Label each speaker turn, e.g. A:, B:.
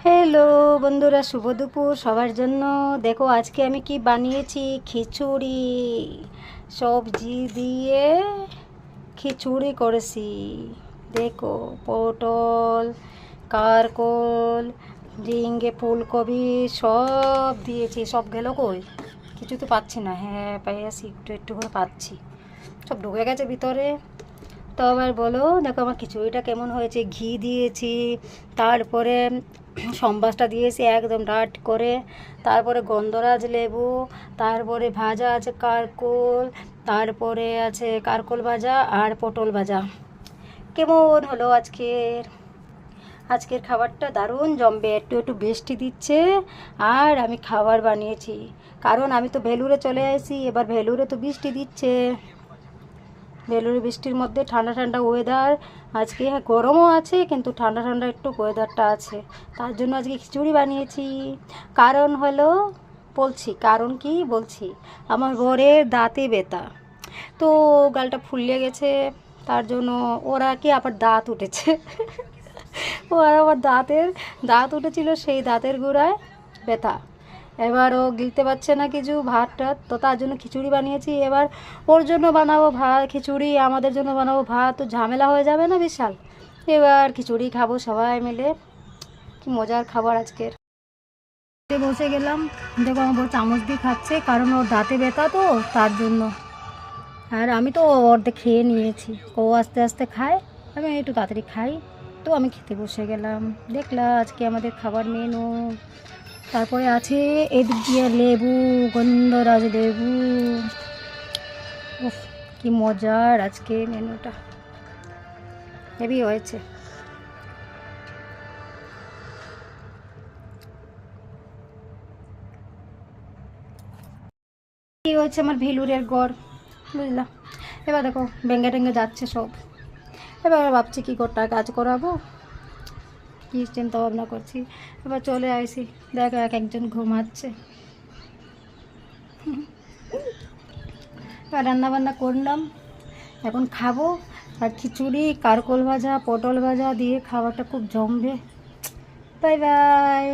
A: Hello বন্ধুরা, শুভ দুপুর সবার জন্য। দেখো আজকে আমি কি বানিয়েছি, খিচুড়ি সবজি দিয়ে খিচুড়ি করেছি। দেখো পটল, কারকল, ঝিঙে, ফুলকপি সব দিয়েছি। সব গেল কই, কিছু তো পাচ্ছি না। হ্যাঁ পাইয়াছি, একটু একটু করে পাচ্ছি, সব ঢুকে গেছে ভিতরে। তো আবার বলো, দেখো আমার খিচুড়িটা কেমন হয়েছে। ঘি দিয়েছি, তারপরে সম্বাসটা দিয়েছি একদম ডাট করে, তারপরে গন্ধরাজ লেবু, তারপরে ভাজা আছে কারকোল, তারপরে আছে কারকোল ভাজা আর পটল ভাজা। কেমন হলো আজকের আজকের খাবারটা? দারুণ জমবে। একটু একটু বৃষ্টি দিচ্ছে আর আমি খাবার বানিয়েছি, কারণ আমি তো ভেলুরে চলে আসি। এবার ভেলুরে তো বৃষ্টি দিচ্ছে, ভেলুরে বৃষ্টির মধ্যে ঠান্ডা ঠান্ডা ওয়েদার। আজকে গরমও আছে কিন্তু ঠান্ডা ঠান্ডা একটু ওয়েদারটা আছে, তার জন্য আজকে খিচুড়ি বানিয়েছি। কারণ হলো, বলছি কারণ কি বলছি, আমার বরের দাঁতে ব্যথা, তো গালটা ফুলিয়ে গেছে, তার জন্য ওরা কি আবার দাঁত উঠেছে ওর আবার দাঁত উঠেছিল, সেই দাঁতের গোড়ায় ব্যথা। এবার ও গিলতে পারছে না কিছু ভাত টাত, তো তার জন্য খিচুড়ি বানিয়েছি। এবার ওর জন্য বানাবো ভাত, খিচুড়ি আমাদের জন্য বানাবো ভাত, তো ঝামেলা হয়ে যাবে না বিশাল। এবার খিচুড়ি খাবো সবাই মিলে, কি মজার খাবার আজকের। বসে গেলাম, দেখো আমার বউ চামচ দিয়ে খাচ্ছে, কারণ ওর দাঁতে ব্যথা তো তার জন্য। আর আমি তো অর্ধেক খেয়ে নিয়েছি, ও আস্তে আস্তে খায়, আমি একটু তাড়াতাড়ি খাই। তো আমি খেতে বসে গেলাম। দেখলাম আজকে আমাদের খাবার মেনু, তারপরে আছে এদিক দিয়ে লেবু, গন্ধরাজ লেবু। উফ, কি মজার আজকে মেনুটা, হেভি হয়েছে। এই হচ্ছে আমার ভেলুরের গড়, বুঝলাম। এবার দেখো বেঙ্গে টেঙ্গে যাচ্ছে সব। এবার ভাবছি কী করটা কাজ করাবো, কী চিন্তা ভাবনা করছি। এবার চলে আসি, দেখো এক একজন ঘুমাচ্ছে। এবার রান্নাবান্না করলাম, এখন খাবো। আর খিচুড়ি, কারকোল ভাজা, পটল ভাজা দিয়ে খাবারটা খুব জমবে। Bye bye.